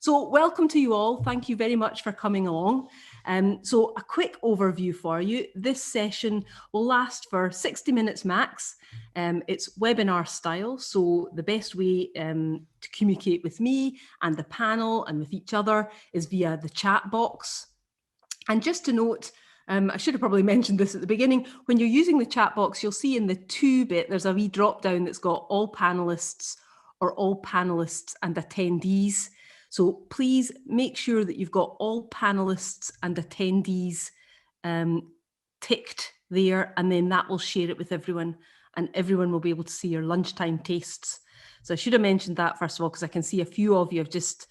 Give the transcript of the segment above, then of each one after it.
So welcome to you all. Thank you very much for coming along. So a quick overview for you. This session will last for 60 minutes max. It's webinar style, so the best way to communicate with me and the panel and with each other is via the chat box. And just to note, I should have probably mentioned this at the beginning, when you're using the chat box, you'll see in the to bit, there's a wee drop down that's got all panelists or all panelists and attendees. So please make sure that you've got all panelists and attendees ticked there, and then that will share it with everyone and everyone will be able to see your lunchtime tastes. So I should have mentioned that first of all, because I can see a few of you have just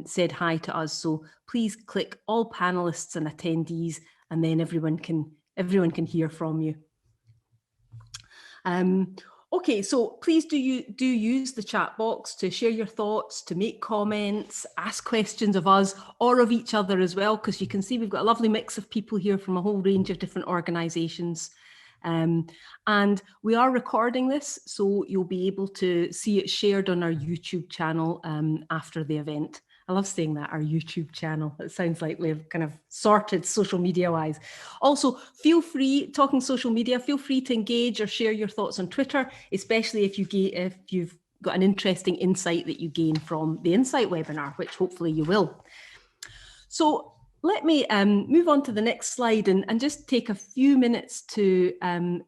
said hi to us. So please click all panelists and attendees, and then everyone can hear from you. Okay, so please do use the chat box to share your thoughts, to make comments, ask questions of us or of each other as well, because you can see we've got a lovely mix of people here from a whole range of different organisations. And we are recording this, so you'll be able to see it shared on our YouTube channel after the event. I love saying that, our YouTube channel. It sounds like we've kind of sorted social media wise. Also, feel free, talking social media, feel free to engage or share your thoughts on Twitter, especially if you've got an interesting insight that you gain from the Insight webinar, which hopefully you will. So let me move on to the next slide and just take a few minutes to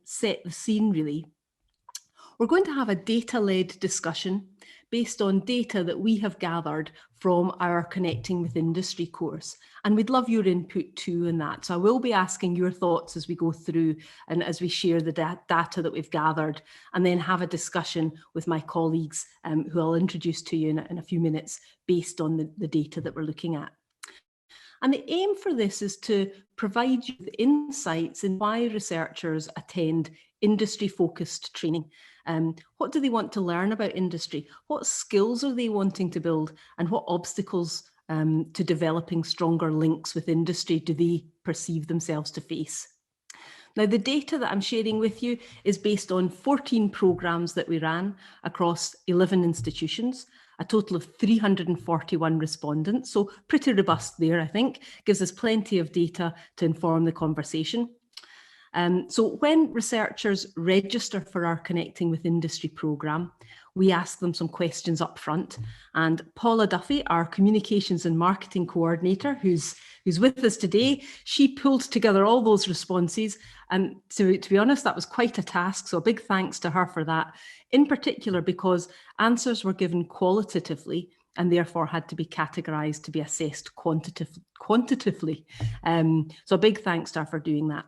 set the scene really. We're going to have a data-led discussion based on data that we have gathered from our Connecting with Industry course. And we'd love your input too in that. So I will be asking your thoughts as we go through and as we share the data that we've gathered, and then have a discussion with my colleagues who I'll introduce to you in a few minutes based on the data that we're looking at. And the aim for this is to provide you with insights in why researchers attend industry-focused training. What do they want to learn about industry? What skills are they wanting to build? And what obstacles to developing stronger links with industry do they perceive themselves to face? Now, the data that I'm sharing with you is based on 14 programmes that we ran across 11 institutions, a total of 341 respondents. So pretty robust there, I think, gives us plenty of data to inform the conversation. So when researchers register for our Connecting with Industry programme, we ask them some questions up front. And Paula Duffy, our Communications and Marketing Coordinator, who's with us today, she pulled together all those responses. And to be honest, that was quite a task. So a big thanks to her for that, in particular because answers were given qualitatively and therefore had to be categorised to be assessed quantitatively. So a big thanks to her for doing that.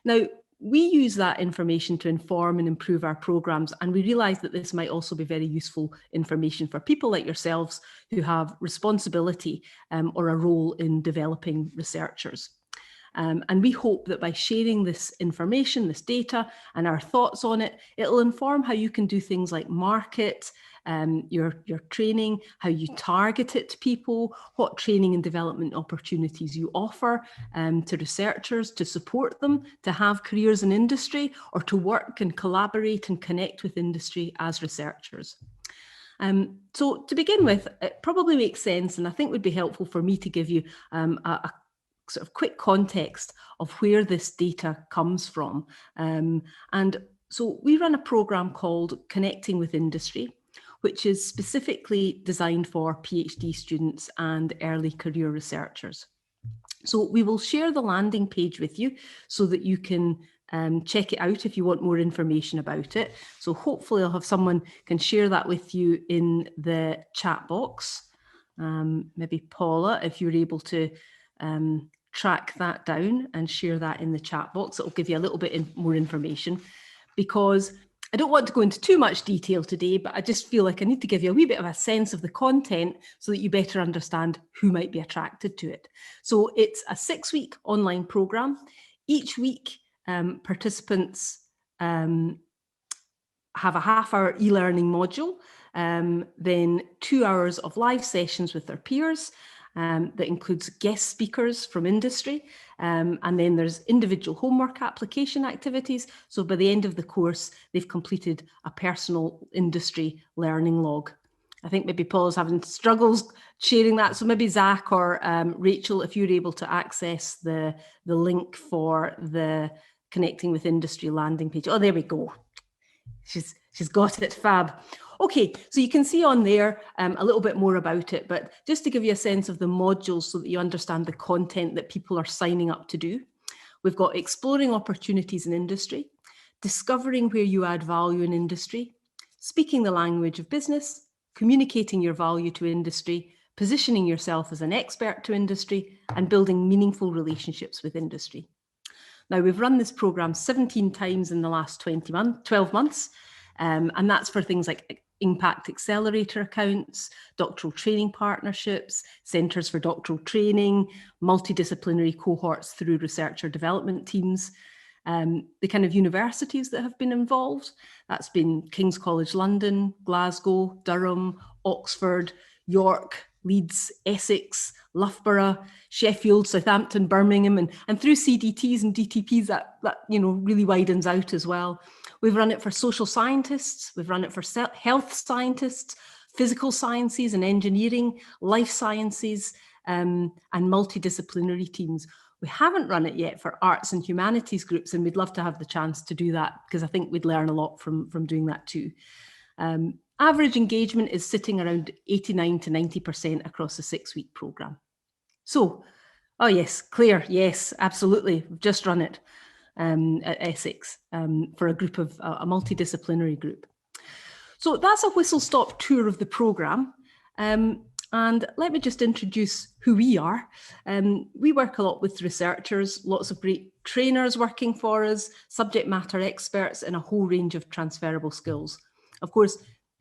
Now, we use that information to inform and improve our programmes, and we realise that this might also be very useful information for people like yourselves who have responsibility or a role in developing researchers. And we hope that by sharing this information, this data, and our thoughts on it, it'll inform how you can do things like market your training, how you target it to people, what training and development opportunities you offer to researchers to support them to have careers in industry or to work and collaborate and connect with industry as researchers. So to begin with, it probably makes sense, and I think would be helpful for me to give you a sort of quick context of where this data comes from. And so we run a programme called Connecting with Industry, which is specifically designed for PhD students and early career researchers. So we will share the landing page with you so that you can check it out if you want more information about it. So hopefully I'll have someone can share that with you in the chat box. Maybe Paula, if you're able to track that down and share that in the chat box, it'll give you a little bit more information, because I don't want to go into too much detail today, but I just feel like I need to give you a wee bit of a sense of the content so that you better understand who might be attracted to it. So it's a 6-week online programme. Each week, participants have a half-hour e-learning module, then 2 hours of live sessions with their peers, that includes guest speakers from industry, and then there's individual homework application activities. So by the end of the course, they've completed a personal industry learning log. I think maybe Paula's having struggles sharing that. So maybe Zach or Rachel, if you're able to access the link for the Connecting with Industry landing page. Oh, there we go. She's got it, fab. Okay, so you can see on there a little bit more about it, but just to give you a sense of the modules so that you understand the content that people are signing up to do. We've got exploring opportunities in industry, discovering where you add value in industry, speaking the language of business, communicating your value to industry, positioning yourself as an expert to industry, and building meaningful relationships with industry. Now, we've run this program 17 times in the last 12 months, and that's for things like Impact Accelerator accounts, doctoral training partnerships, centres for doctoral training, multidisciplinary cohorts through researcher development teams, the kind of universities that have been involved. That's been King's College London, Glasgow, Durham, Oxford, York, Leeds, Essex, Loughborough, Sheffield, Southampton, Birmingham, and through CDTs and DTPs that really widens out as well. We've run it for social scientists, we've run it for health scientists, physical sciences and engineering, life sciences, and multidisciplinary teams. We haven't run it yet for arts and humanities groups, and we'd love to have the chance to do that because I think we'd learn a lot from doing that too. Average engagement is sitting around 89 to 90% across a 6-week programme. So, oh yes, Claire, yes, absolutely. We've just run it at Essex for a group of a multidisciplinary group. So that's a whistle-stop tour of the programme. And let me just introduce who we are. We work a lot with researchers, lots of great trainers working for us, subject matter experts, and a whole range of transferable skills. Of course,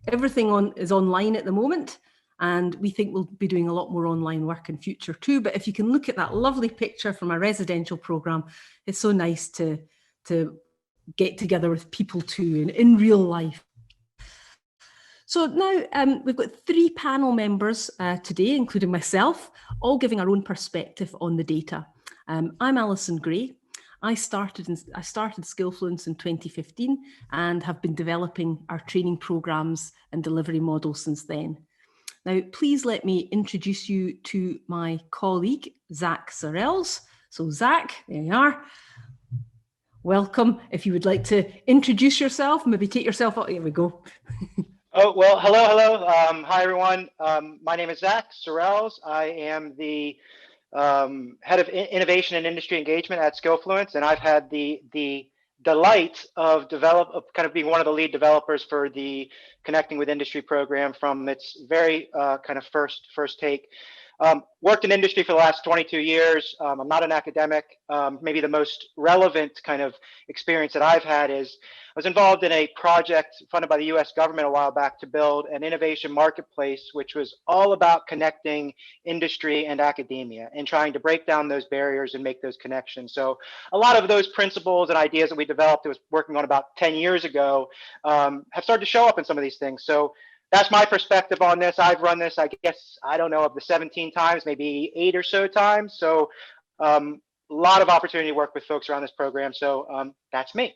everything is online at the moment, and we think we'll be doing a lot more online work in future too. But if you can look at that lovely picture from a residential programme, it's so nice to get together with people too in real life. So now we've got 3 panel members today, including myself, all giving our own perspective on the data. I'm Alison Gray. I started Skillfluence in 2015 and have been developing our training programs and delivery models since then. Now, please let me introduce you to my colleague, Zach Sorrells. So Zach, there you are. Welcome. If you would like to introduce yourself, maybe take yourself out. Here we go. Oh, well, hello. Hi, everyone. My name is Zach Sorrells. I am the head of innovation and industry engagement at Skillfluence, and I've had the delight of kind of being one of the lead developers for the Connecting with Industry program from its very kind of first take. Worked in industry for the last 22 years. I'm not an academic. Maybe the most relevant kind of experience that I've had is I was involved in a project funded by the US government a while back to build an innovation marketplace, which was all about connecting industry and academia and trying to break down those barriers and make those connections. So a lot of those principles and ideas that we developed, that was working on about 10 years ago, have started to show up in some of these things. So that's my perspective on this. I've run this, I guess, I don't know, of the 17 times, maybe 8 or so times. So a lot of opportunity to work with folks around this program. So that's me.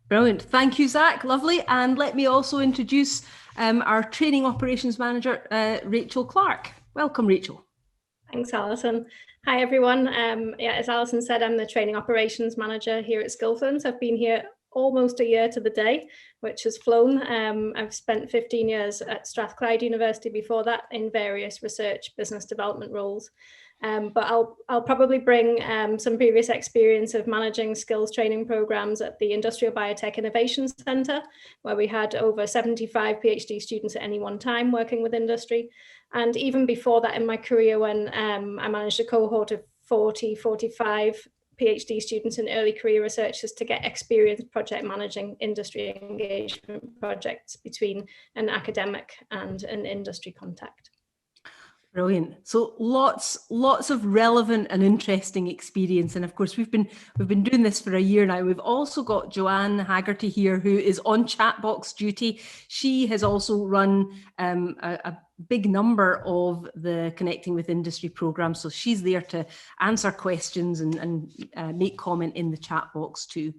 Brilliant. Thank you, Zach. Lovely. And let me also introduce our training operations manager, Rachel Clark. Welcome, Rachel. Thanks, Alison. Hi, everyone. As Alison said, I'm the training operations manager here at Skillfluence. I've been here almost a year to the day, which has flown. I've spent 15 years at Strathclyde University before that in various research business development roles. But I'll probably bring some previous experience of managing skills training programs at the Industrial Biotech Innovation Centre, where we had over 75 PhD students at any one time working with industry. And even before that in my career, when I managed a cohort of 45 PhD students and early career researchers to get experience project managing industry engagement projects between an academic and an industry contact. Brilliant. So lots of relevant and interesting experience. And of course, we've been doing this for a year now. We've also got Joanne Haggerty here, who is on chat box duty. She has also run a big number of the Connecting with Industry programs. So she's there to answer questions and make comment in the chat box too.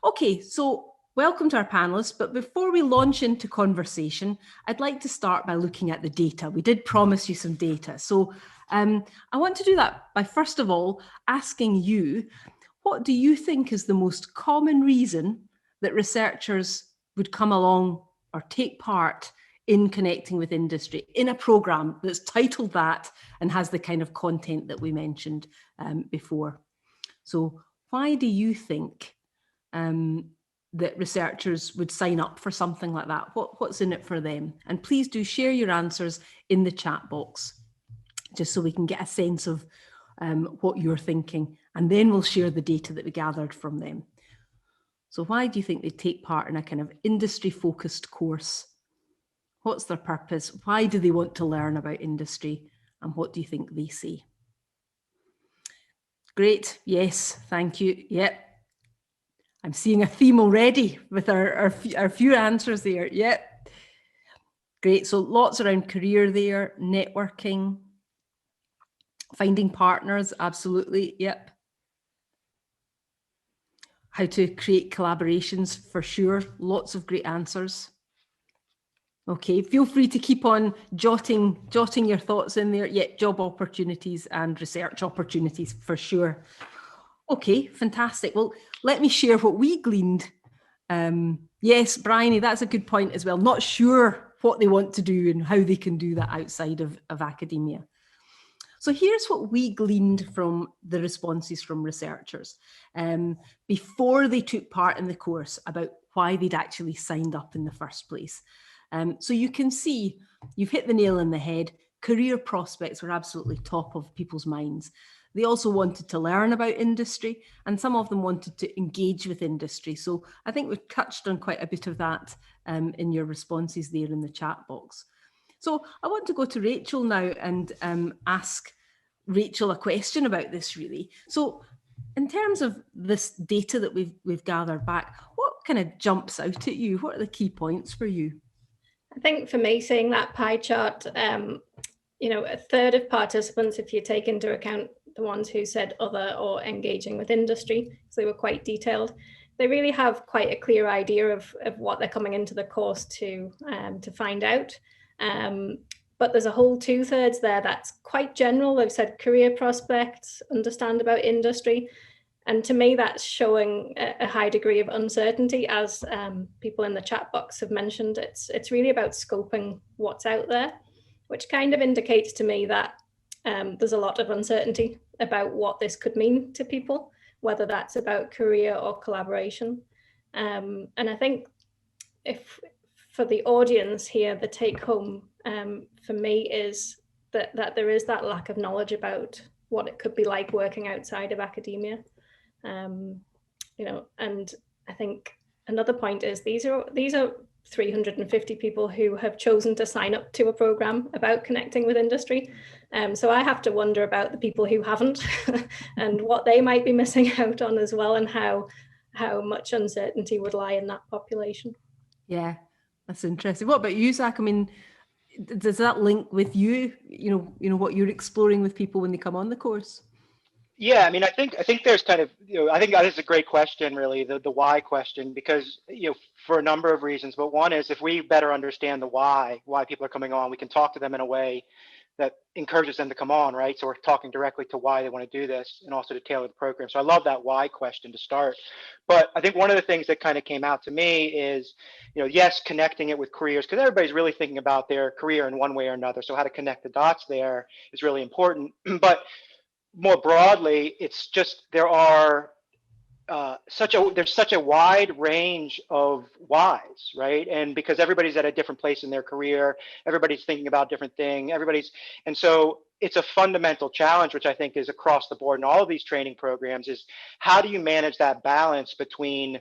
Okay, so welcome to our panelists, but before we launch into conversation, I'd like to start by looking at the data. We did promise you some data. So I want to do that by, first of all, asking you, what do you think is the most common reason that researchers would come along or take part in connecting with industry in a program that's titled that and has the kind of content that we mentioned before? So why do you think that researchers would sign up for something like that? What's in it for them? And please do share your answers in the chat box, just so we can get a sense of what you're thinking, and then we'll share the data that we gathered from them. So why do you think they take part in a kind of industry-focused course? What's their purpose? Why do they want to learn about industry? And what do you think they say? Great, yes, thank you, yep. I'm seeing a theme already with our few answers there, yep. Great, so lots around career there, networking, finding partners, absolutely, yep. How to create collaborations, for sure, lots of great answers. Okay, feel free to keep on jotting your thoughts in there. Yeah, job opportunities and research opportunities, for sure. Okay, fantastic. Well, let me share what we gleaned. Yes, Bryony, that's a good point as well. Not sure what they want to do and how they can do that outside of academia. So here's what we gleaned from the responses from researchers before they took part in the course about why they'd actually signed up in the first place. So you can see, you've hit the nail on the head. Career prospects were absolutely top of people's minds. They also wanted to learn about industry, and some of them wanted to engage with industry. So I think we've touched on quite a bit of that in your responses there in the chat box. So I want to go to Rachel now and ask Rachel a question about this, really. So in terms of this data that we've gathered back, what kind of jumps out at you? What are the key points for you? I think for me, seeing that pie chart, you know, a third of participants, if you take into account the ones who said other or engaging with industry, so they were quite detailed, they really have quite a clear idea of what they're coming into the course to find out. But there's a whole 2/3 there that's quite general. They've said career prospects, understand about industry. And to me, that's showing a high degree of uncertainty, as people in the chat box have mentioned. It's really about scoping what's out there, which kind of indicates to me that there's a lot of uncertainty about what this could mean to people, whether that's about career or collaboration. And I think if for the audience here, the take home for me is that there is that lack of knowledge about what it could be like working outside of academia. You know, and I think another point is these are 350 people who have chosen to sign up to a program about connecting with industry. So I have to wonder about the people who haven't and what they might be missing out on as well, and how much uncertainty would lie in that population. Yeah, that's interesting. What about you, Zach? I mean, does that link with you? You know what you're exploring with people when they come on the course? Yeah, I mean, I think there's kind of, I think that is a great question, really, the why question, because, for a number of reasons. But one is, if we better understand the why people are coming on, we can talk to them in a way that encourages them to come on, right? So we're talking directly to why they want to do this, and also to tailor the program. So I love that why question to start. But I think one of the things that kind of came out to me is, yes, connecting it with careers, because everybody's really thinking about their career in one way or another. So how to connect the dots there is really important. But more broadly, it's just there's such a wide range of whys, right? And because everybody's at a different place in their career, everybody's thinking about different things, and so it's a fundamental challenge, which I think is across the board in all of these training programs, is how do you manage that balance between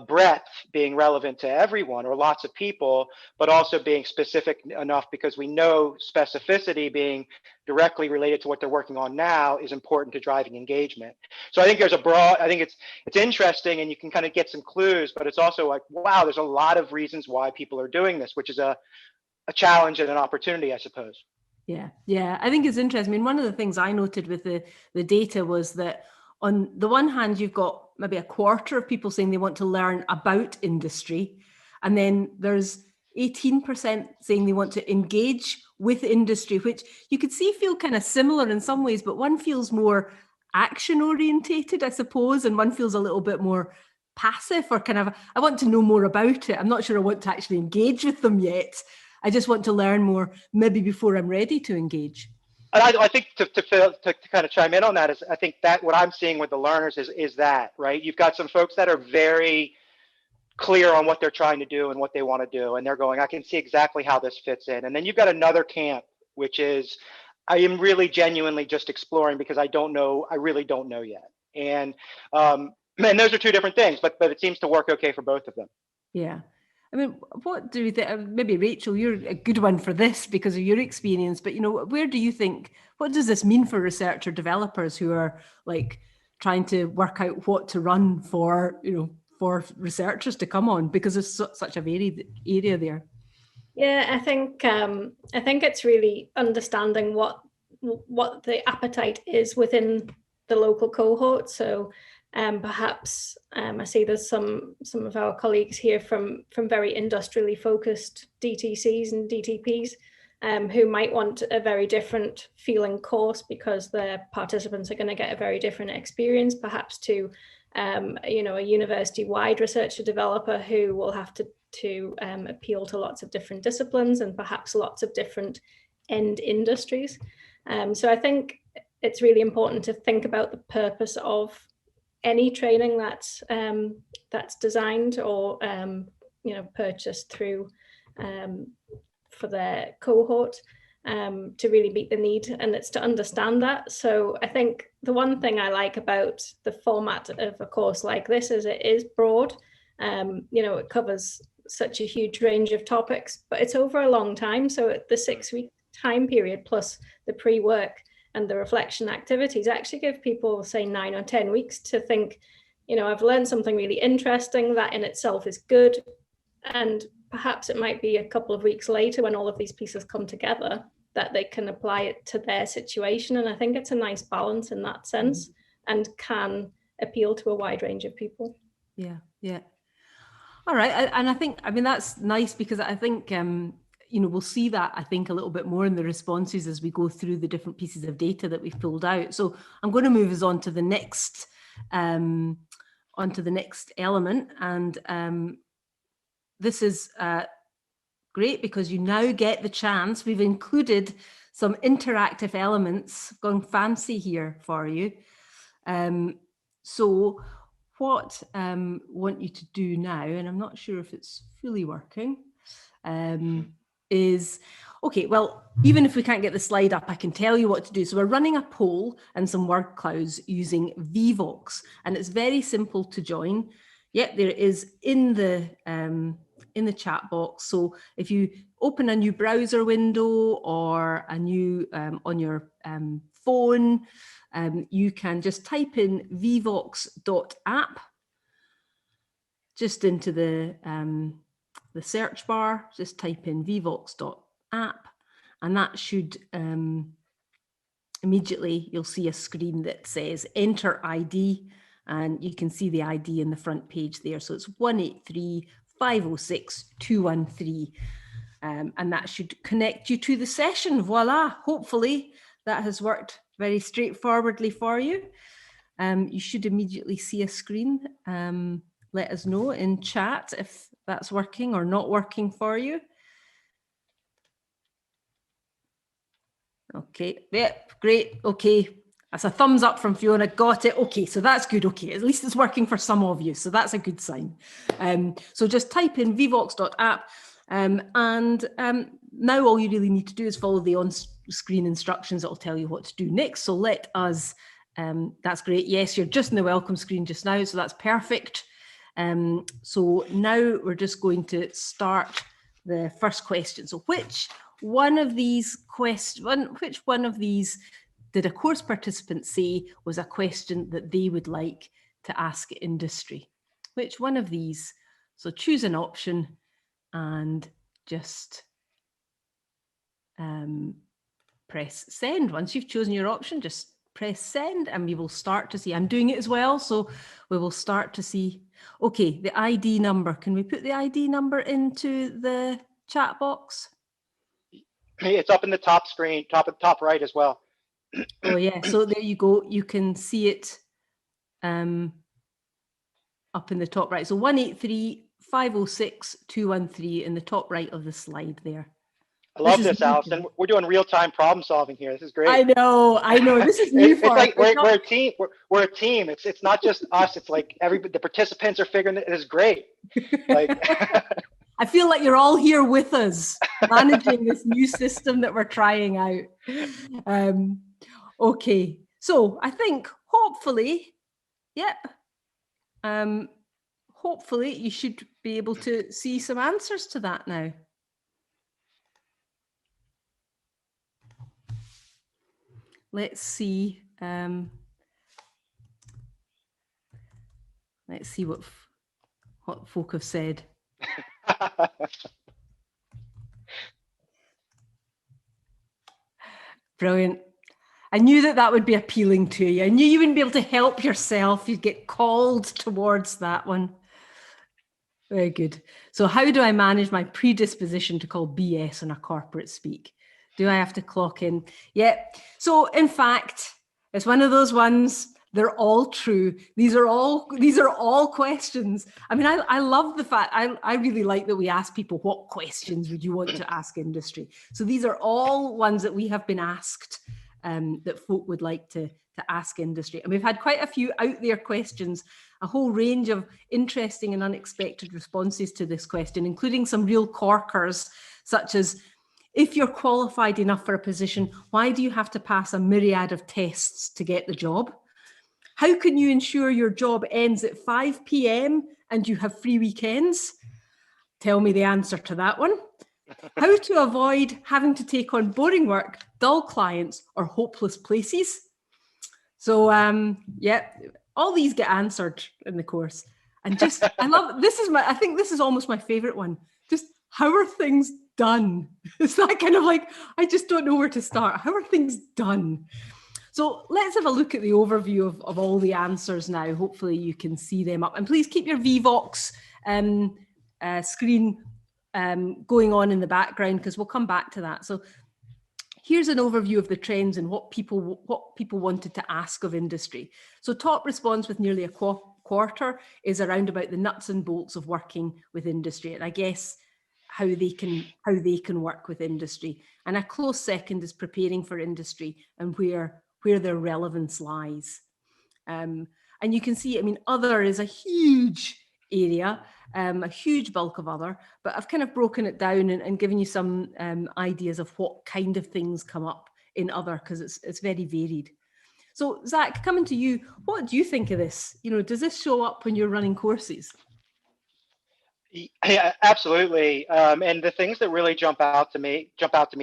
breadth being relevant to everyone or lots of people, but also being specific enough, because we know specificity being directly related to what they're working on now is important to driving engagement. So I think I think it's interesting, and you can kind of get some clues, but it's also like, wow, there's a lot of reasons why people are doing this, which is a challenge and an opportunity, I suppose. Yeah, I think it's interesting. I mean, one of the things I noted with the data was that on the one hand, you've got maybe a quarter of people saying they want to learn about industry. And then there's 18% saying they want to engage with industry, which you could see feel kind of similar in some ways, but one feels more action orientated, I suppose, and one feels a little bit more passive, or kind of, I want to know more about it. I'm not sure I want to actually engage with them yet. I just want to learn more, maybe before I'm ready to engage. And I think to kind of chime in on that is, I think that what I'm seeing with the learners is that, right? You've got some folks that are very clear on what they're trying to do and what they want to do, and they're going, I can see exactly how this fits in. And then you've got another camp, which is, I am really genuinely just exploring because I really don't know yet. And those are two different things, but it seems to work okay for both of them. Yeah. I mean, what do you think? Maybe Rachel, you're a good one for this because of your experience, but where do you think, what does this mean for researcher developers who are like trying to work out what to run for, for researchers to come on, because there's such a varied area there? Yeah, I think it's really understanding what the appetite is within the local cohort. So perhaps I see there's some of our colleagues here from very industrially focused DTCs and DTPs who might want a very different feeling course because their participants are going to get a very different experience, perhaps to a university-wide researcher developer who will have to appeal to lots of different disciplines and perhaps lots of different end industries. So I think it's really important to think about the purpose of any training that's designed or purchased through for their cohort to really meet the need, and it's to understand that. So I think the one thing I like about the format of a course like this is it is broad. It covers such a huge range of topics, but it's over a long time. So at the 6-week time period plus the pre-work and the reflection activities actually give people, say, 9 or 10 weeks to think, I've learned something really interesting, that in itself is good. And perhaps it might be a couple of weeks later when all of these pieces come together that they can apply it to their situation. And I think it's a nice balance in that sense and can appeal to a wide range of people. Yeah. All right. And I think, that's nice because I think, we'll see that, I think, a little bit more in the responses as we go through the different pieces of data that we've pulled out. So I'm going to move us on to the next element. And this is great because you now get the chance. We've included some interactive elements, gone fancy here for you. So what I want you to do now, and I'm not sure if it's fully working, is, okay, well, even if we can't get the slide up, I can tell you what to do. So we're running a poll and some word clouds using Vvox, and it's very simple to join. Yep, there it is in the chat box. So if you open a new browser window or a new on your phone, you can just type in vvox.app just into the search bar. Just type in vvox.app, and that should immediately, you'll see a screen that says enter ID, and you can see the ID in the front page there. So it's 183-506-213. And that should connect you to the session. Voila, hopefully that has worked very straightforwardly for you. You should immediately see a screen. Let us know in chat if that's working or not working for you. Okay, yep, great, okay. That's a thumbs up from Fiona, got it. Okay, so that's good, okay. At least it's working for some of you, so that's a good sign. So just type in vvox.app, and now all you really need to do is follow the on-screen instructions that will tell you what to do next. So let us, that's great. Yes, you're just in the welcome screen just now, so that's perfect. So now we're just going to start the first question. So which one of these did a course participant say was a question that they would like to ask industry? Which one of these? So choose an option and just press send. Once you've chosen your option, just press send and we will start to see, I'm doing it as well, so we will start to see, okay, the ID number. Can we put the ID number into the chat box? It's up in the top screen, top right as well. Oh yeah, so there you go. You can see it up in the top right. So 183-506-213 in the top right of the slide there. I love this, Alison. We're doing real-time problem solving here. This is great. I know. This is new for us. It's like we're a team. We're a team. It's not just us. It's like the participants are figuring it. It's great. Like I feel like you're all here with us, managing this new system that we're trying out. Okay, so I think hopefully, yep. Hopefully you should be able to see some answers to that now. Let's see. Let's see what folk have said. Brilliant. I knew that would be appealing to you. I knew you wouldn't be able to help yourself. You'd get called towards that one. Very good. So how do I manage my predisposition to call BS in a corporate speak? Do I have to clock in? Yeah. So in fact, it's one of those ones, they're all true. These are all questions. I mean, I love the fact, I really like that we ask people, what questions would you want to ask industry? So these are all ones that we have been asked that folk would like to ask industry. And we've had quite a few out there questions, a whole range of interesting and unexpected responses to this question, including some real corkers, such as, if you're qualified enough for a position, why do you have to pass a myriad of tests to get the job? How can you ensure your job ends at 5 p.m. and you have free weekends? Tell me the answer to that one. How to avoid having to take on boring work, dull clients, or hopeless places? So, yeah, all these get answered in the course. And just, I love, I think this is almost my favorite one. Just, how are things done? It's that kind of like, I just don't know where to start. How are things done? So let's have a look at the overview of all the answers now. Hopefully you can see them up. And please keep your VVox screen going on in the background, because we'll come back to that. So here's an overview of the trends and what people wanted to ask of industry. So top response with nearly a quarter is around about the nuts and bolts of working with industry. And I guess how they can work with industry. And a close second is preparing for industry and where their relevance lies. And you can see, I mean, other is a huge area, a huge bulk of other, but I've kind of broken it down and given you some ideas of what kind of things come up in other, because it's very varied. So Zach, coming to you, what do you think of this? You know, does this show up when you're running courses? Yeah, absolutely. And the things that really jump out to me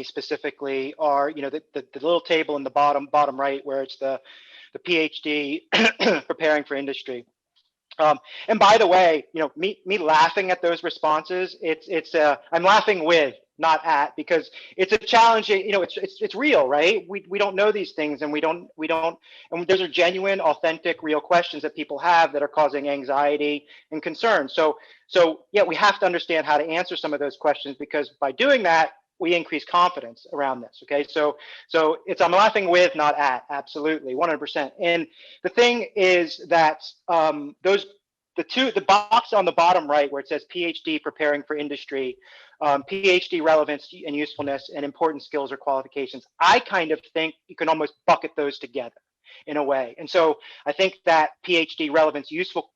specifically are, you know, the little table in the bottom right where it's the PhD preparing for industry. And by the way, you know, me laughing at those responses, I'm laughing with, not at, because it's a challenge. You know, it's real, right? We don't know these things, and we don't, and those are genuine, authentic, real questions that people have that are causing anxiety and concern. So yeah, we have to understand how to answer some of those questions, because by doing that, we increase confidence around this. Okay, so I'm laughing with, not at, absolutely, 100%. And the thing is that the box on the bottom right where it says PhD preparing for industry, PhD relevance and usefulness, and important skills or qualifications, I kind of think you can almost bucket those together in a way. And so I think that PhD relevance useful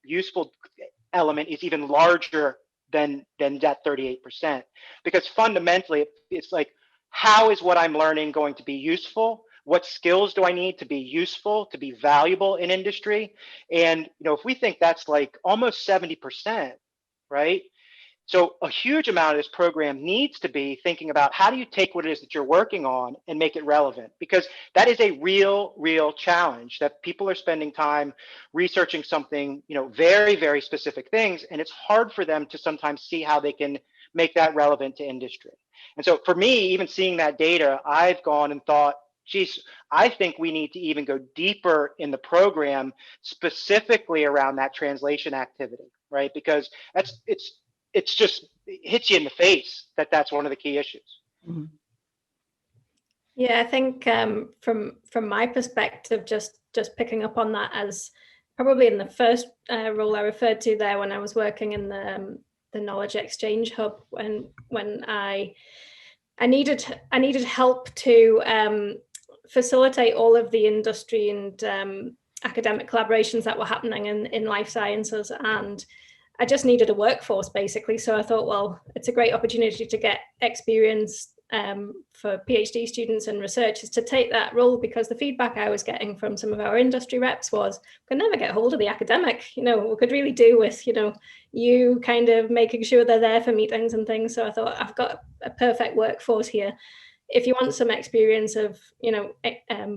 element is even larger than that 38%, because fundamentally it's like, how is what I'm learning going to be useful? What skills do I need to be useful, to be valuable in industry? And you know, if we think that's like almost 70%, right? So a huge amount of this program needs to be thinking about, how do you take what it is that you're working on and make it relevant? Because that is a real challenge, that people are spending time researching something, you know, very, very specific things, and it's hard for them to sometimes see how they can make that relevant to industry. And so for me, even seeing that data, I've gone and thought, geez, I think we need to even go deeper in the program, specifically around that translation activity, right? Because it's just, it hits you in the face that that's one of the key issues. Mm-hmm. Yeah, I think from my perspective, just picking up on that, as probably in the first role I referred to there, when I was working in the knowledge exchange hub, when I needed help to facilitate all of the industry and academic collaborations that were happening in life sciences, and I just needed a workforce basically. So I thought, well, it's a great opportunity to get experience for PhD students and researchers to take that role, because the feedback I was getting from some of our industry reps was, we could never get hold of the academic, we could really do with, you kind of making sure they're there for meetings and things. So I thought, I've got a perfect workforce here. If you want some experience of,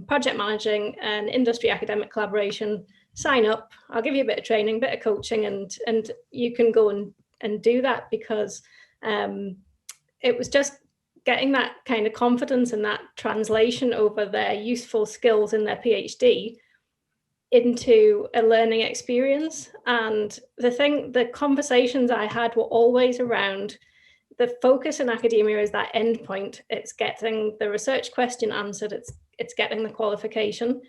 project managing and industry academic collaboration, sign up. I'll give you a bit of training, bit of coaching, and you can go and do that, because it was just getting that kind of confidence and that translation over their useful skills in their PhD into a learning experience. And the conversations I had were always around the focus in academia is that endpoint. It's getting the research question answered, it's getting the qualification.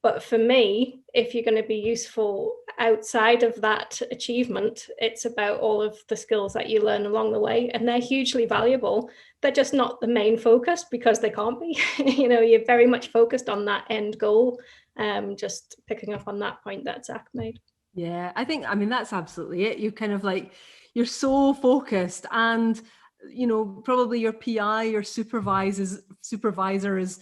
But for me, if you're going to be useful outside of that achievement, it's about all of the skills that you learn along the way, and they're hugely valuable. They're just not the main focus, because they can't be. You're very much focused on that end goal. Just picking up on that point that Zach made. Yeah, I mean, that's absolutely it. You kind of like, you're so focused, and probably your PI, your supervisor is,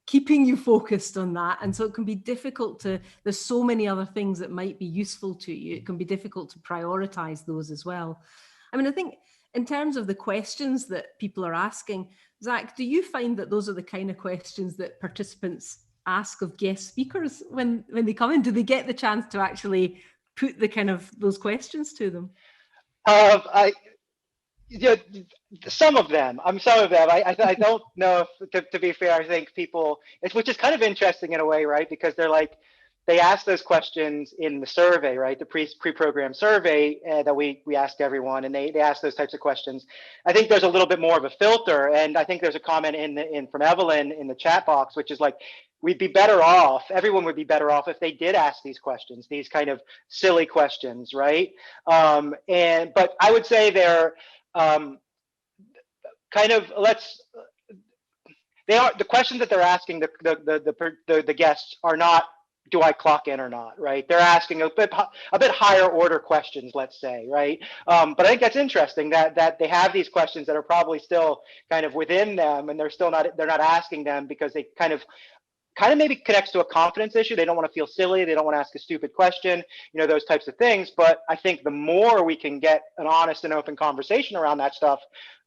keeping you focused on that. And so it can be difficult there's so many other things that might be useful to you. It can be difficult to prioritize those as well. I mean, I think in terms of the questions that people are asking, Zach, do you find that those are the kind of questions that participants ask of guest speakers when they come in? Do they get the chance to actually put the kind of those questions to them? Some of them. I don't know if, to be fair, I think people, which is kind of interesting in a way, right? Because they're like, they ask those questions in the survey, right? The pre-programmed survey that we asked everyone, and they ask those types of questions. I think there's a little bit more of a filter, and I think there's a comment from Evelyn in the chat box, which is like, everyone would be better off if they did ask these questions, these kind of silly questions, right? But I would say they're kind of, the questions that they're asking the guests are not, do I clock in or not, right? They're asking a bit higher order questions, let's say, right? But I think that's interesting that they have these questions that are probably still kind of within them, and they're not asking them because they kind of maybe connects to a confidence issue. They don't want to feel silly. They don't want to ask a stupid question, those types of things. But I think the more we can get an honest and open conversation around that stuff,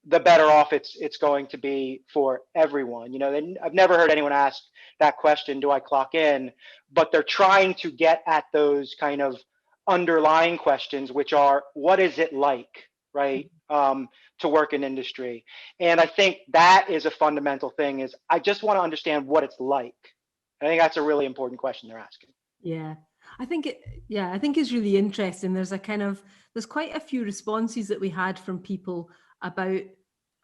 the better off it's going to be for everyone. I've never heard anyone ask that question, do I clock in? But they're trying to get at those kind of underlying questions, which are, what is it like, right? To work in industry. And I think that is a fundamental thing, is I just want to understand what it's like. I think that's a really important question they're asking. Yeah, I think it's really interesting. There's quite a few responses that we had from people about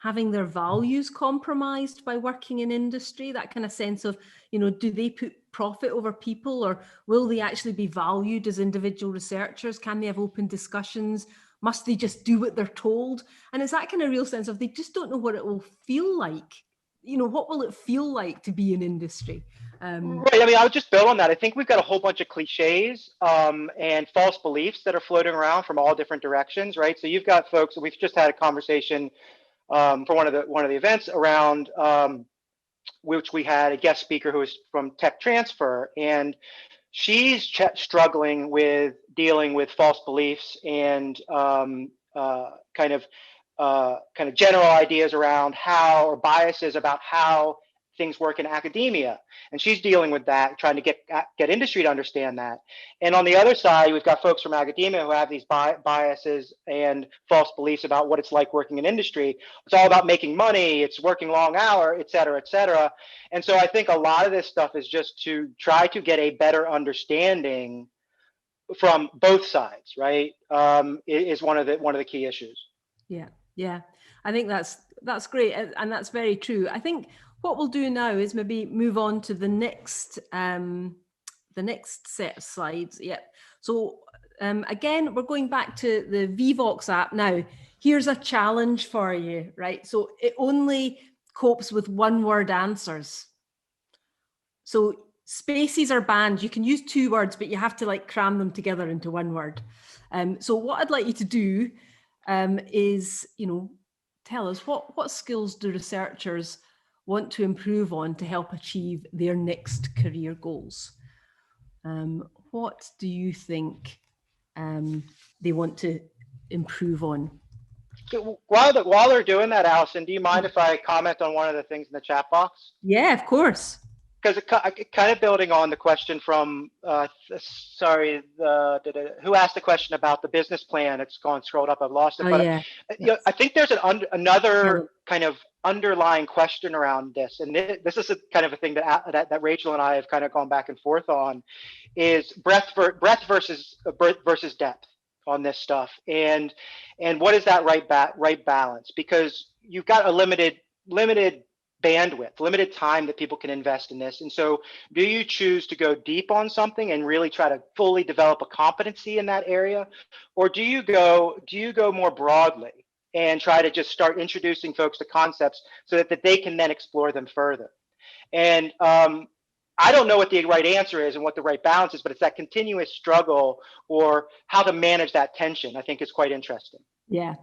having their values compromised by working in industry, that kind of sense of, do they put profit over people, or will they actually be valued as individual researchers? Can they have open discussions? Must they just do what they're told? And it's that kind of real sense of, they just don't know what it will feel like. What will it feel like to be in industry? Right. I mean, I would just build on that. I think we've got a whole bunch of cliches and false beliefs that are floating around from all different directions, right? So you've got folks, we've just had a conversation for one of the events around which we had a guest speaker who was from Tech Transfer, and she's struggling with dealing with false beliefs and kind of general ideas around how, or biases about how things work in academia, and she's dealing with that, trying to get industry to understand that. And on the other side, we've got folks from academia who have these biases and false beliefs about what it's like working in industry. It's all about making money, it's working long hour, et cetera, et cetera. And so I think a lot of this stuff is just to try to get a better understanding from both sides, right? Is one of the key issues. Yeah, I think that's great, and that's very true. I think what we'll do now is maybe move on to the next set of slides. Yep. So again, we're going back to the Vvox app now. Here's a challenge for you, right? So it only copes with one-word answers. So spaces are banned. You can use 2 words, but you have to like cram them together into 1 word. So what I'd like you to do is, tell us what skills do researchers want to improve on to help achieve their next career goals? What do you think they want to improve on? While they're doing that, Alison, do you mind if I comment on one of the things in the chat box? Yeah, of course. Because it kind of building on the question from, who asked the question about the business plan? It's scrolled up, I've lost it. Oh, but yeah. I think there's another kind of underlying question around this, and this is a kind of a thing that Rachel and I have kind of gone back and forth on, is breadth versus depth on this stuff, and what is that right balance? Because you've got a limited bandwidth, limited time that people can invest in this. And so do you choose to go deep on something and really try to fully develop a competency in that area? Or do you go more broadly and try to just start introducing folks to concepts so that they can then explore them further? And I don't know what the right answer is and what the right balance is, but it's that continuous struggle or how to manage that tension, I think is quite interesting. Yeah,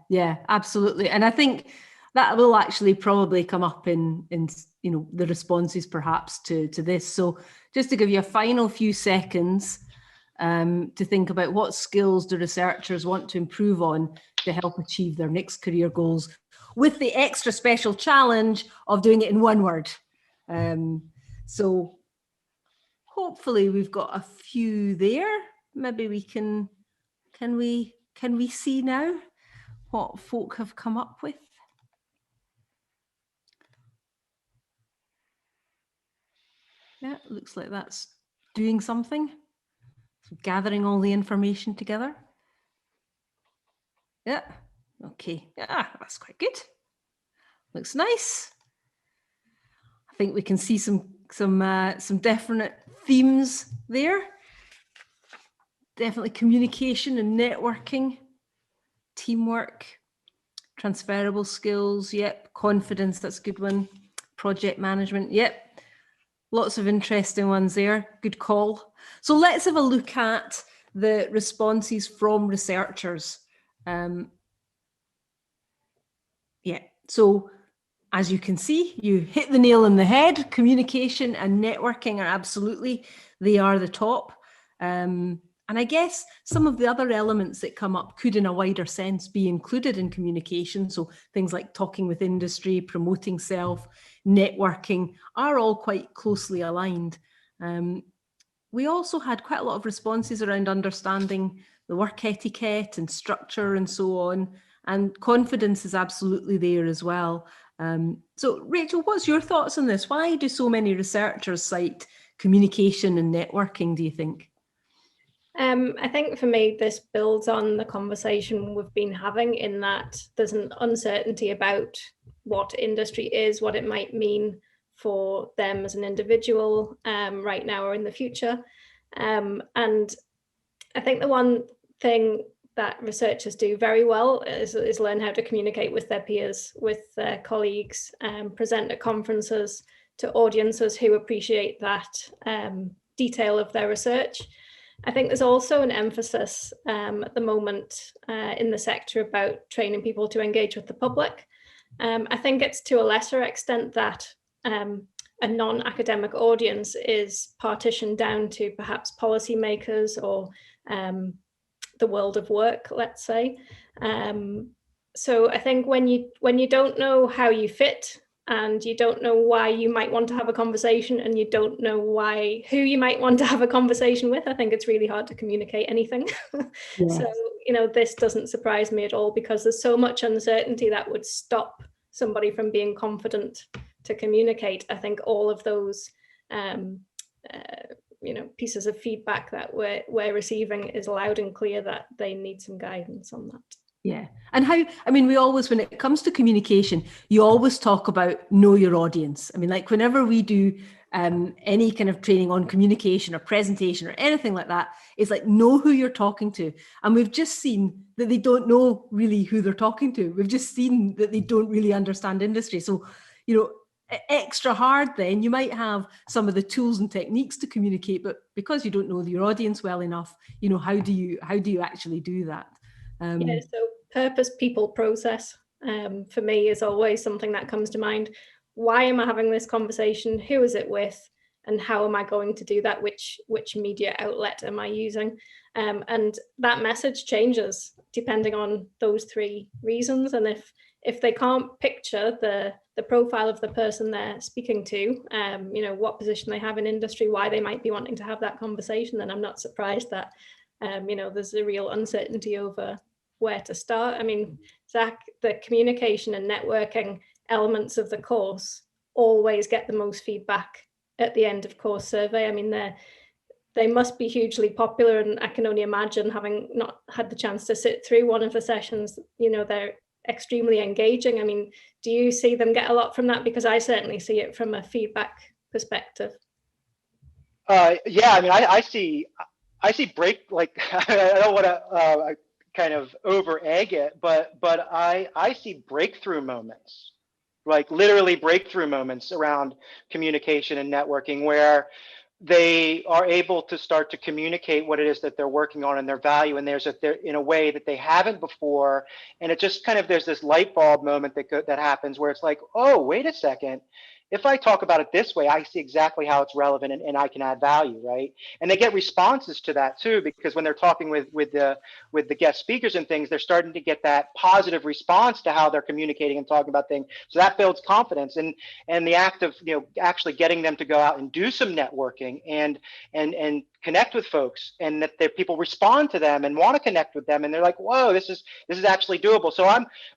absolutely. And I think that will actually probably come up in the responses perhaps to this. So just to give you a final few seconds to think about what skills do researchers want to improve on to help achieve their next career goals, with the extra special challenge of doing it in 1 word. So hopefully we've got a few there. Maybe we can we see now what folk have come up with? Yeah, looks like that's doing something. So gathering all the information together. Yeah, okay. Yeah, that's quite good. Looks nice. I think we can see some definite themes there. Definitely communication and networking, teamwork, transferable skills. Yep, confidence. That's a good one. Project management. Yep. Lots of interesting ones there. Good call. So let's have a look at the responses from researchers. Yeah, so as you can see, you hit the nail on the head. Communication and networking are they are the top. And I guess some of the other elements that come up could, in a wider sense, be included in communication. So things like talking with industry, promoting self, networking are all quite closely aligned. We also had quite a lot of responses around understanding the work etiquette and structure and so on. And confidence is absolutely there as well. So Rachel, what's your thoughts on this? Why do so many researchers cite communication and networking, do you think? I think for me, this builds on the conversation we've been having, in that there's an uncertainty about what industry is, what it might mean for them as an individual right now or in the future. And I think the one thing that researchers do very well is learn how to communicate with their peers, with their colleagues, present at conferences to audiences who appreciate that detail of their research. I think there's also an emphasis at the moment in the sector about training people to engage with the public. I think it's to a lesser extent that a non-academic audience is partitioned down to perhaps policymakers or the world of work, let's say. So I think when you don't know how you fit and you don't know why you might want to have a conversation, and you don't know who you might want to have a conversation with, I think it's really hard to communicate anything. Yes. So, this doesn't surprise me at all, because there's so much uncertainty that would stop somebody from being confident to communicate. I think all of those pieces of feedback that we're receiving is loud and clear that they need some guidance on that. Yeah. And we always, when it comes to communication, you always talk about know your audience. I mean, like whenever we do any kind of training on communication or presentation or anything like that, it's like, know who you're talking to. And we've just seen that they don't know really who they're talking to. We've just seen that they don't really understand industry. So, extra hard then, you might have some of the tools and techniques to communicate, but because you don't know your audience well enough, how do you actually do that? So purpose, people, process, for me is always something that comes to mind. Why am I having this conversation? Who is it with? And how am I going to do that? Which media outlet am I using? And that message changes depending on those three reasons. And if they can't picture the profile of the person they're speaking to, what position they have in industry, why they might be wanting to have that conversation, then I'm not surprised that there's a real uncertainty over where to start. I mean, Zach, the communication and networking elements of the course always get the most feedback at the end of course survey. I mean, they must be hugely popular, and I can only imagine, having not had the chance to sit through one of the sessions, they're extremely engaging. I mean, do you see them get a lot from that? Because I certainly see it from a feedback perspective. Yeah, I mean, I see I don't want to kind of over egg it, but I see breakthrough moments, like literally breakthrough moments around communication and networking, where they are able to start to communicate what it is that they're working on and their value, and they're in a way that they haven't before, and it just kind of, there's this light bulb moment that happens where it's like, oh, wait a second. If I talk about it this way, I see exactly how it's relevant, and I can add value, right? And they get responses to that too, because when they're talking with the guest speakers and things, they're starting to get that positive response to how they're communicating and talking about things. So that builds confidence, and the act of actually getting them to go out and do some networking and connect with folks, and that people respond to them and want to connect with them, and they're like, whoa, this is actually doable.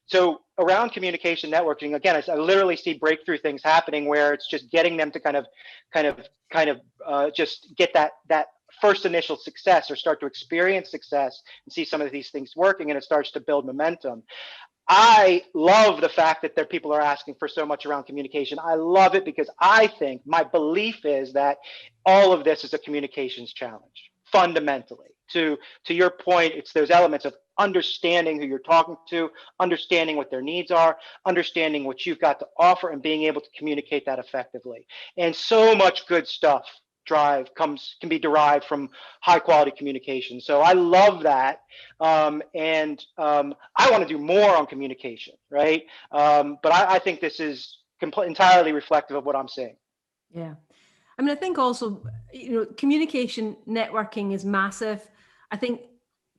So around communication networking, again, I literally see breakthrough things happening where it's just getting them to kind of just get that first initial success, or start to experience success and see some of these things working, and it starts to build momentum. I love the fact that people are asking for so much around communication. I love it, because I think, my belief is that all of this is a communications challenge, fundamentally. To your point, it's those elements of understanding who you're talking to, understanding what their needs are, understanding what you've got to offer, and being able to communicate that effectively. And so much good stuff can be derived from high quality communication. So I love that. And I want to do more on communication, right? But I think this is entirely reflective of what I'm seeing. Yeah. I mean, I think also, communication networking is massive. I think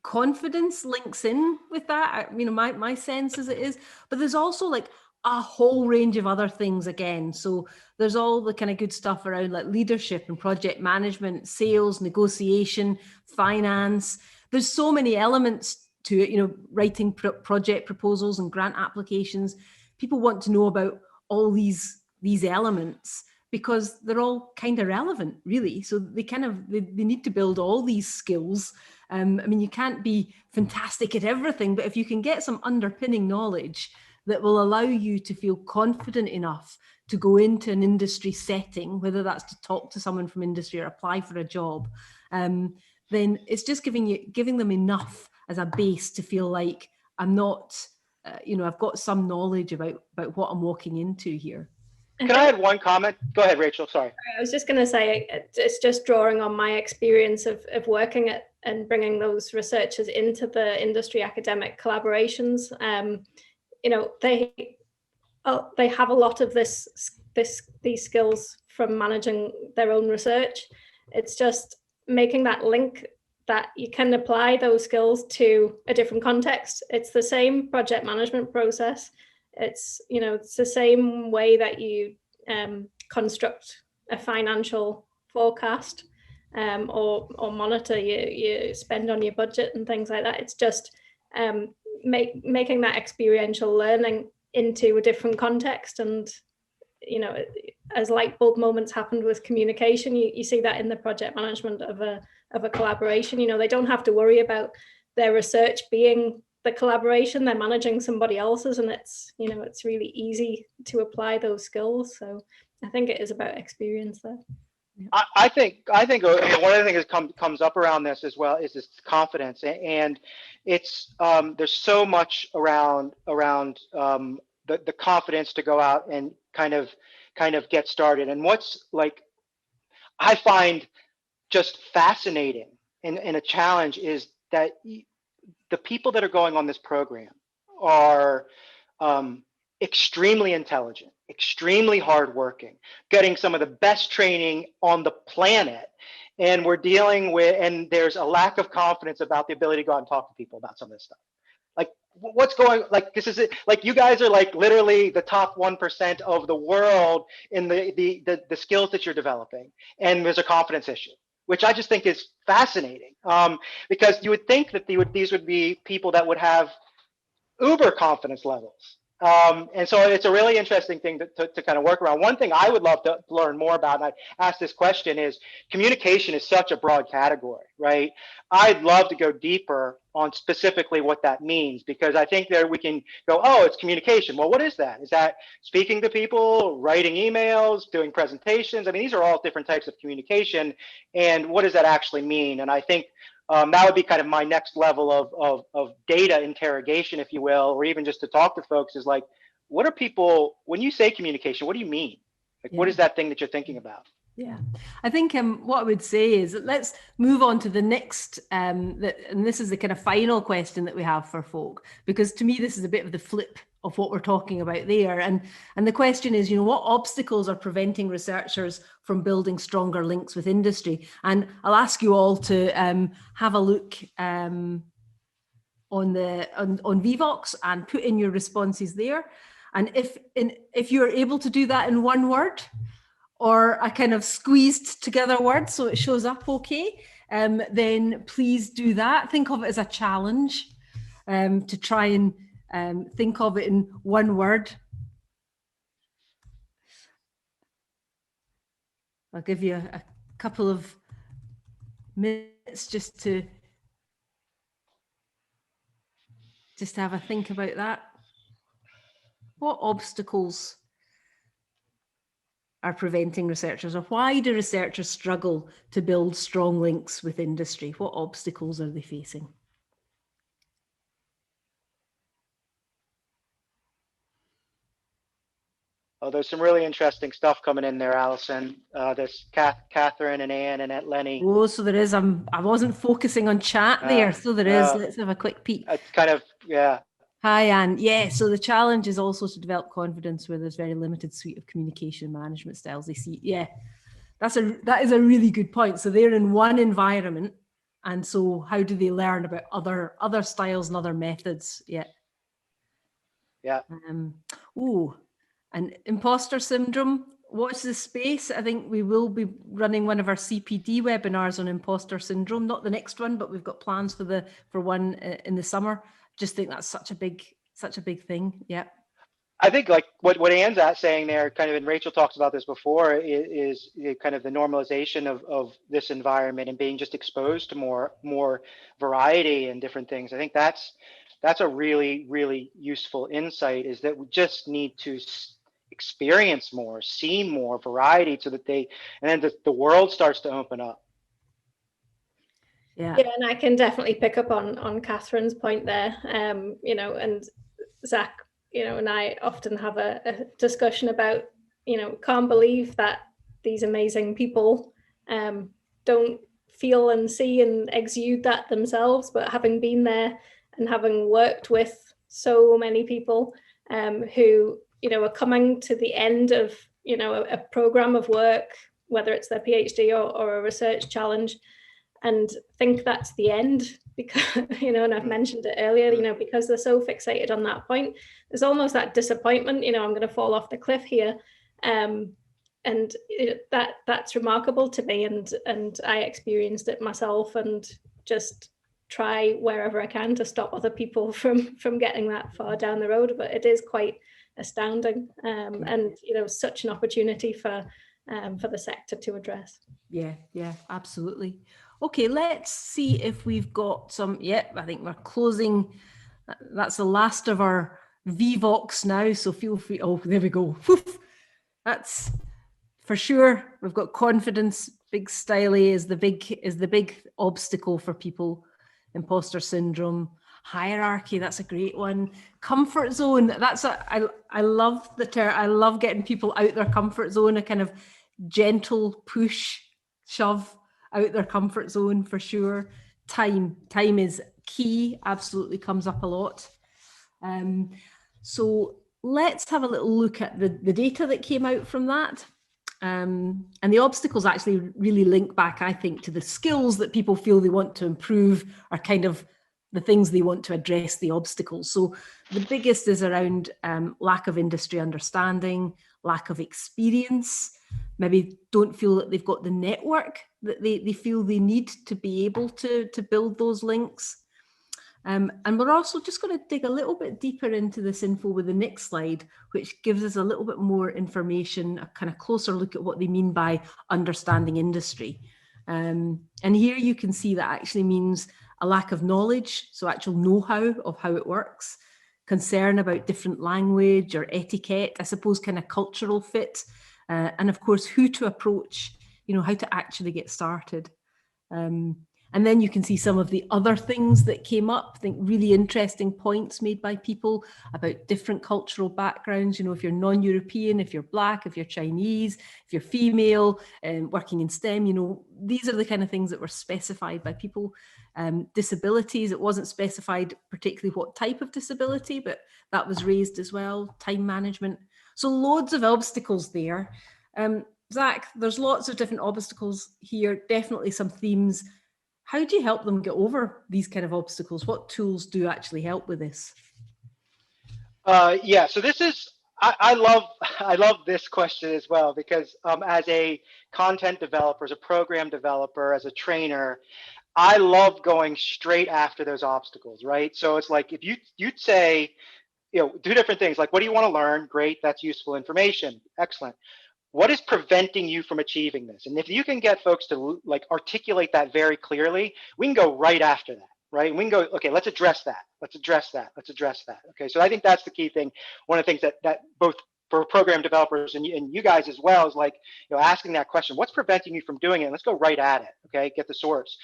confidence links in with that. My sense as it is, but there's also like a whole range of other things again. So there's all the kind of good stuff around like leadership and project management, sales, negotiation, finance. There's so many elements to it, writing project proposals and grant applications. People want to know about all these elements, because they're all kind of relevant, really. So they need to build all these skills. You can't be fantastic at everything, but if you can get some underpinning knowledge that will allow you to feel confident enough to go into an industry setting, whether that's to talk to someone from industry or apply for a job, then it's just giving them enough as a base to feel like I'm not, I've got some knowledge about what I'm walking into here. Can I add one comment? Go ahead, Rachel. Sorry. I was just going to say, it's just drawing on my experience of working at and bringing those researchers into the industry academic collaborations. They have a lot of these skills from managing their own research. It's just making that link that you can apply those skills to a different context. It's the same project management process. it's, you know, it's the same way that you construct a financial forecast or monitor your spend on your budget and things like that. It's just making that experiential learning into a different context. And, you know, as light bulb moments happened with communication, you see that in the project management of a collaboration. You know, they don't have to worry about their research being the collaboration, they're managing somebody else's, and it's, you know, it's really easy to apply those skills. So I think it is about experience there. I think one of the things that comes up around this as well is this confidence, and it's there's so much around the confidence to go out and kind of get started. And what's like I find just fascinating and a challenge is that the people that are going on this program are extremely intelligent, extremely hardworking, getting some of the best training on the planet. And we're dealing with, and there's a lack of confidence about the ability to go out and talk to people about some of this stuff. Like what's going, like, this is it. Like you guys are like literally the top 1% of the world in the skills that you're developing. And there's a confidence issue, which I just think is fascinating, because you would think that these would be people that would have uber confidence levels. And so it's a really interesting thing to kind of work around. One thing I would love to learn more about, and I asked this question, is communication is such a broad category, right? I'd love to go deeper on specifically what that means, because I think there we can go, oh, it's communication. Well, what is that? Is that speaking to people, writing emails, doing presentations? I mean, these are all different types of communication. And what does that actually mean? And I think that would be kind of my next level of data interrogation, if you will, or even just to talk to folks is like, what are people, when you say communication, what do you mean? Like, what is that thing that you're thinking about? Yeah, I think what I would say is that let's move on to the next, and this is the kind of final question that we have for folk, because to me, this is a bit of the flip of what we're talking about there. And the question is, you know, what obstacles are preventing researchers from building stronger links with industry? And I'll ask you all to have a look on Vivox and put in your responses there. And if you're able to do that in one word, or a kind of squeezed together word so it shows up okay, then please do that. Think of it as a challenge to try and think of it in one word. I'll give you a couple of minutes just to have a think about that. What obstacles are preventing researchers, or why do researchers struggle to build strong links with industry? What obstacles are they facing? Oh, there's some really interesting stuff coming in there, Alison. There's Catherine and Anne and Lenny. Oh, so there is. I wasn't focusing on chat there, so there is. Let's have a quick peek. It's kind of, yeah. Hi, Anne. Yeah, so the challenge is also to develop confidence where there's very limited suite of communication management styles they see. Yeah, that is a really good point. So they're in one environment, and so how do they learn about other styles and other methods? Yeah. Yeah. And imposter syndrome. Watch this space. I think we will be running one of our CPD webinars on imposter syndrome. Not the next one, but we've got plans for one in the summer. Just think that's such a big thing. Yeah. I think like what Anne's saying there, kind of, and Rachel talks about this before, is kind of the normalization of this environment and being just exposed to more variety and different things. I think that's a really, really useful insight, is that we just need to experience more, see more variety, so that and then the world starts to open up. Yeah, and I can definitely pick up on Catherine's point there. You know, and Zach, you know, and I often have a discussion about, you know, can't believe that these amazing people don't feel and see and exude that themselves. But having been there and having worked with so many people who, you know, are coming to the end of, you know, a program of work, whether it's their PhD or a research challenge, and think that's the end because, you know, and I've mentioned it earlier, you know, because they're so fixated on that point, there's almost that disappointment, you know, I'm going to fall off the cliff here. And that's remarkable to me, and I experienced it myself, and just try wherever I can to stop other people from getting that far down the road. But it is quite astounding, and you know, such an opportunity for the sector to address. Yeah, absolutely. Okay, let's see if we've got some. Yep, I think we're closing. That's the last of our VVox now, so feel free. Oh, there we go. That's for sure. We've got confidence. Big styly is the big obstacle for people. Imposter syndrome, hierarchy. That's a great one. Comfort zone. I love the term. I love getting people out their comfort zone. A kind of gentle push, shove out their comfort zone for sure. Time is key. Absolutely comes up a lot. So let's have a little look at the data that came out from that. And the obstacles actually really link back, I think, to the skills that people feel they want to improve are kind of the things they want to address the obstacles. So the biggest is around lack of industry understanding, lack of experience, maybe don't feel that they've got the network that they feel they need to be able to build those links. And we're also just going to dig a little bit deeper into this info with the next slide, which gives us a little bit more information, a kind of closer look at what they mean by understanding industry. And here you can see that actually means a lack of knowledge, so actual know-how of how it works, concern about different language or etiquette, I suppose kind of cultural fit, and of course who to approach, you know, how to actually get started. And then you can see some of the other things that came up. I think really interesting points made by people about different cultural backgrounds. You know, if you're non-European, if you're Black, if you're Chinese, if you're female, working in STEM, you know, these are the kind of things that were specified by people. Disabilities, it wasn't specified particularly what type of disability, but that was raised as well. Time management. So loads of obstacles there. Zach, there's lots of different obstacles here, definitely some themes. How do you help them get over these kind of obstacles? What tools do actually help with this? Yeah, so this is, I love this question as well, because as a content developer, as a program developer, as a trainer, I love going straight after those obstacles, right? So it's like, if you'd say, you know, do different things, like, what do you want to learn? Great, that's useful information. Excellent. What is preventing you from achieving this? And if you can get folks to like articulate that very clearly, we can go right after that, right? We can go, okay, let's address that. Let's address that. Let's address that. Okay, so I think that's the key thing. One of the things that both for program developers and you guys as well is like, you know, asking that question, what's preventing you from doing it? Let's go right at it. Okay, get the source.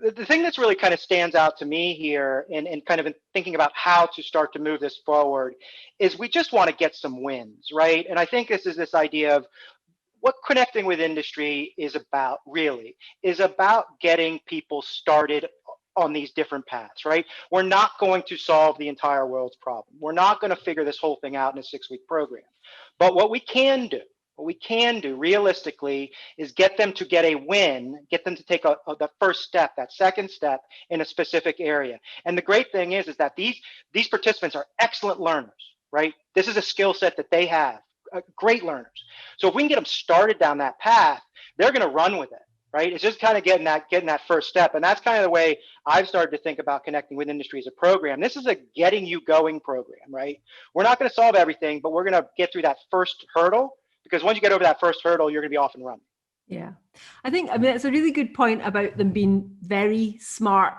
The thing that's really kind of stands out to me here and kind of in thinking about how to start to move this forward is we just want to get some wins, right? And I think this is this idea of what connecting with industry is about, really, is about getting people started on these different paths, right? We're not going to solve the entire world's problem. We're not going to figure this whole thing out in a 6-week program. But what we can do realistically is get them to get a win, get them to take the first step, that second step in a specific area. And the great thing is that these participants are excellent learners, right? This is a skill set that they have, great learners. So if we can get them started down that path, they're going to run with it, right? It's just kind of getting that first step. And that's kind of the way I've started to think about connecting with industry as a program. This is a getting you going program, right? We're not going to solve everything, but we're going to get through that first hurdle. Because once you get over that first hurdle, you're going to be off and running. Yeah, I mean, it's a really good point about them being very smart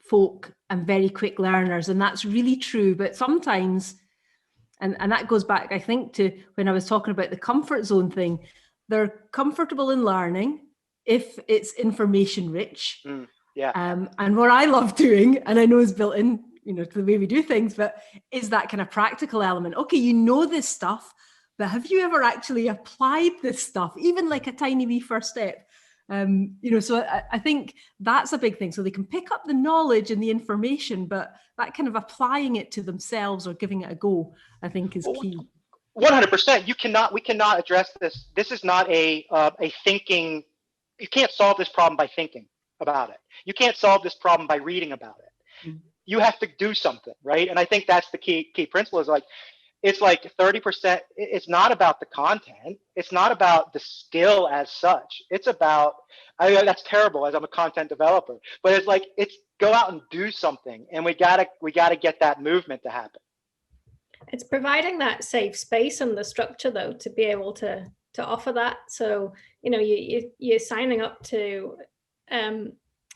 folk and very quick learners. And that's really true. But sometimes, and that goes back, I think, to when I was talking about the comfort zone thing, they're comfortable in learning if it's information rich. Yeah. And what I love doing, and I know is built in, you know, to the way we do things, but is that kind of practical element. Okay, you know this stuff, but have you ever actually applied this stuff, even like a tiny wee first step? You know, so I think that's a big thing. So they can pick up the knowledge and the information, but that kind of applying it to themselves or giving it a go, I think is key. 100%. We cannot address this. This is not a thinking. You can't solve this problem by thinking, about it. You can't solve this problem by reading about it. You have to do something, right? And I think that's the key principle is like, it's like 30%. It's not about the content. It's not about the skill as such. It's about, I mean, that's terrible as I'm a content developer, but it's like, it's go out and do something. And we gotta get that movement to happen. It's providing that safe space and the structure though, to be able to offer that. So, you know, you're signing up to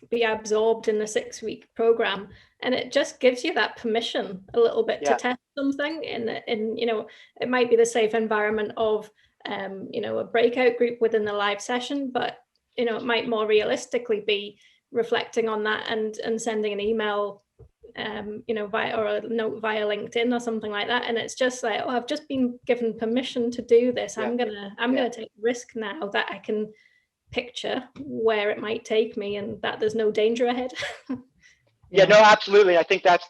be absorbed in the 6-week program, and it just gives you that permission a little bit to test something in, you know, it might be the safe environment of, you know, a breakout group within the live session, but, you know, it might more realistically be reflecting on that and sending an email, you know, or a note via LinkedIn or something like that. And it's just like, oh, I've just been given permission to do this. I'm gonna take risk now that I can picture where it might take me, and that there's no danger ahead. Yeah, no, absolutely. I think that's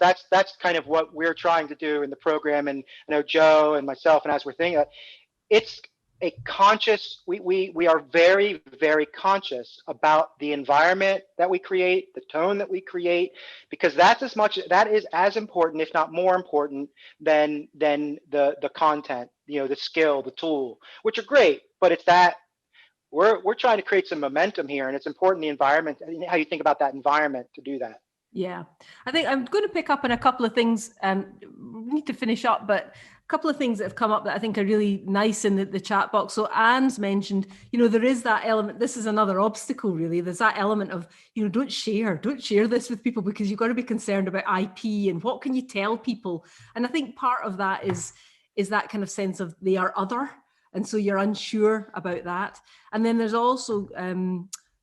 kind of what we're trying to do in the program. And I know Joe and myself, and as we're thinking, it's a conscious, we are very, very conscious about the environment that we create, the tone that we create, because that is as important, if not more important than the content, you know, the skill, the tool, which are great, but it's that we're trying to create some momentum here, and it's important the environment, how you think about that environment to do that. Yeah, I think I'm going to pick up on a couple of things. We need to finish up, but a couple of things that have come up that I think are really nice in the chat box. So Anne's mentioned, you know, there is that element. This is another obstacle, really. There's that element of, you know, don't share this with people, because you've got to be concerned about IP and what can you tell people. And I think part of that is that kind of sense of they are other. And so you're unsure about that. And then there's also,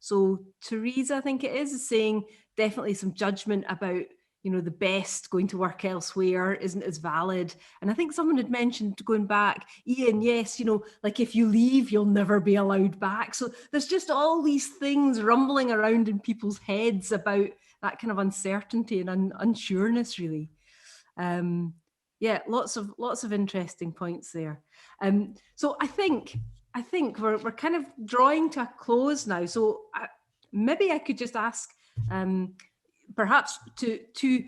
so Teresa, I think it is saying, definitely some judgment about, you know, the best going to work elsewhere isn't as valid. And I think someone had mentioned, going back, Ian, yes, you know, like if you leave, you'll never be allowed back. So there's just all these things rumbling around in people's heads about that kind of uncertainty and unsureness, really. Yeah, lots of interesting points there. So I think we're kind of drawing to a close now. So maybe I could just ask, perhaps to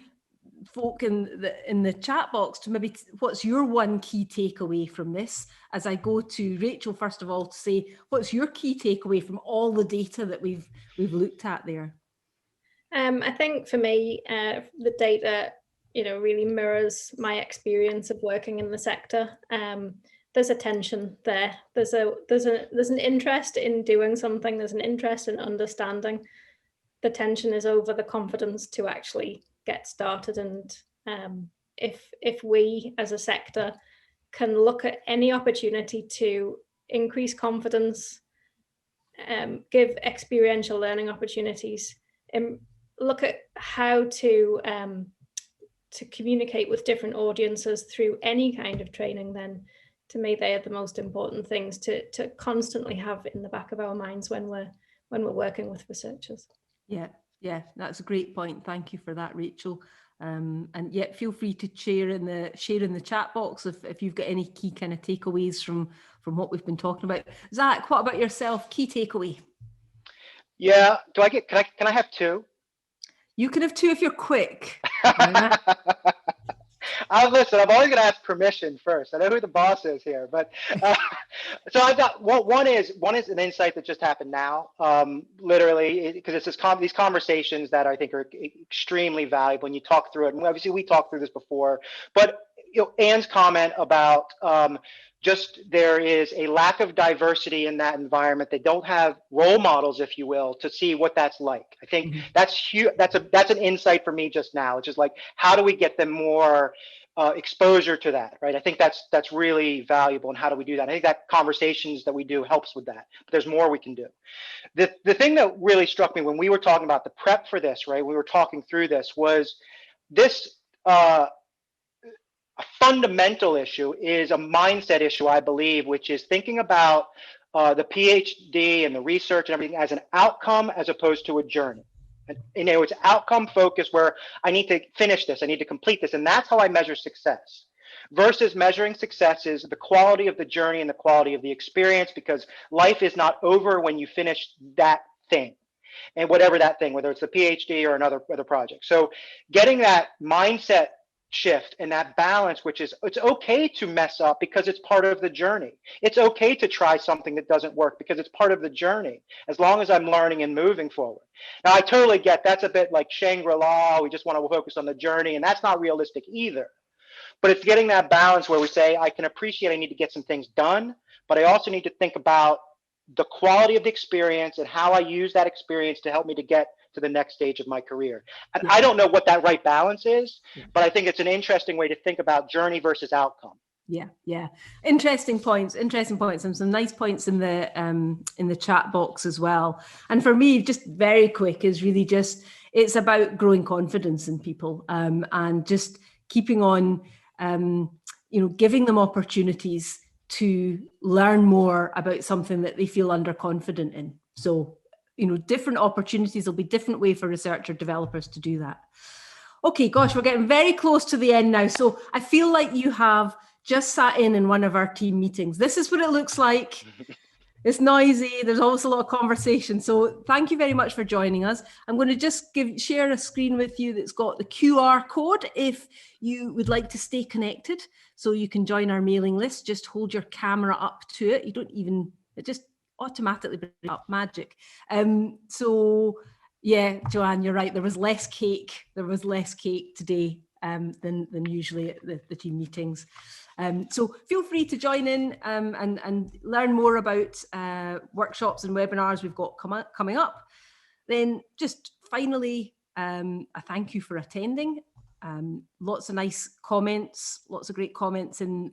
folk in the chat box, to maybe what's your one key takeaway from this, as I go to Rachel first of all, to say what's your key takeaway from all the data that we've looked at there. I think for me, the data, you know, really mirrors my experience of working in the sector. There's a tension there. There's an interest in doing something. There's an interest in understanding. The tension is over the confidence to actually get started. And if we as a sector can look at any opportunity to increase confidence, give experiential learning opportunities, and look at how to communicate with different audiences through any kind of training, then to me they are the most important things to constantly have in the back of our minds when we're working with researchers. Yeah, that's a great point. Thank you for that, Rachel. And yet, feel free to share in the chat box if you've got any key kind of takeaways from what we've been talking about. Zach, what about yourself? Key takeaway? Yeah, can I have two? You can have two if you're quick. Listen, I'm always going to ask permission first. I know who the boss is here, but so I've got one is an insight that just happened now, literally, because it's these conversations that I think are extremely valuable, and you talk through it. And obviously, we talked through this before, but you know, Anne's comment about just there is a lack of diversity in that environment. They don't have role models, if you will, to see what that's like. I think that's huge. That's an insight for me just now. It's just like, how do we get them more exposure to that, right? I think that's really valuable. And how do we do that? I think that conversations that we do helps with that, but there's more we can do. The thing that really struck me when we were talking about the prep for this, right? We were talking through this, was this a fundamental issue is a mindset issue, I believe, which is thinking about the PhD and the research and everything as an outcome as opposed to a journey. And, you know, it's outcome focused, where I need to finish this, I need to complete this, and that's how I measure success. Versus measuring success is the quality of the journey and the quality of the experience, because life is not over when you finish that thing. and whatever that thing, whether it's a PhD or another other project. So getting that mindset shift and that balance, which is it's okay to mess up because it's part of the journey. It's okay to try something that doesn't work because it's part of the journey, as long as I'm learning and moving forward. Now, I totally get that's a bit like Shangri-La. We just want to focus on the journey, and that's not realistic either. But it's getting that balance where we say, I can appreciate I need to get some things done, but I also need to think about the quality of the experience and how I use that experience to help me to get to the next stage of my career. And I don't know what that right balance is, but I think it's an interesting way to think about journey versus outcome. Yeah. Interesting points, and some nice points in the chat box as well. And for me, just very quick, is really just, it's about growing confidence in people, and just keeping on, giving them opportunities to learn more about something that they feel underconfident in. So, different opportunities will be different way for researcher developers to do that. Okay, gosh, we're getting very close to the end now. So I feel like you have just sat in one of our team meetings. This is what it looks like. It's noisy. There's always a lot of conversation. So thank you very much for joining us. I'm going to just share a screen with you that's got the QR code if you would like to stay connected. So you can join our mailing list. Just hold your camera up to it. It just automatically brings up, magic. So yeah, Joanne, you're right. There was less cake. Today than usually at the team meetings. So feel free to join in and learn more about workshops and webinars we've got coming up. Then just finally, a thank you for attending. Lots of nice comments, lots of great comments in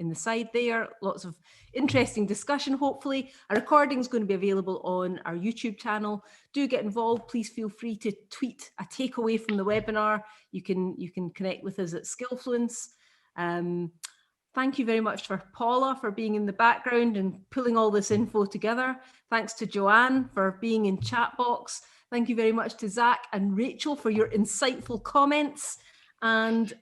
the side there, lots of interesting discussion. Hopefully a recording is going to be available on our YouTube channel. Do get involved. Please feel free to tweet a takeaway from the webinar. You can connect with us at Skillfluence. Thank you very much for Paula for being in the background and pulling all this info together. Thanks to Joanne for being in chat box. Thank you very much to Zach and Rachel for your insightful comments. And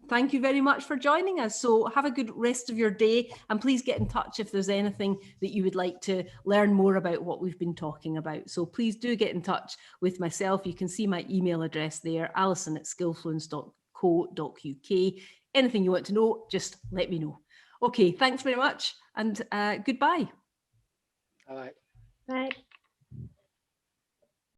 thank you very much for joining us. So have a good rest of your day, and please get in touch if there's anything that you would like to learn more about what we've been talking about. So please do get in touch with myself. You can see my email address there, alison@skillfluence.co.uk. Anything you want to know, just let me know. Okay, thanks very much, and goodbye. All right. Bye.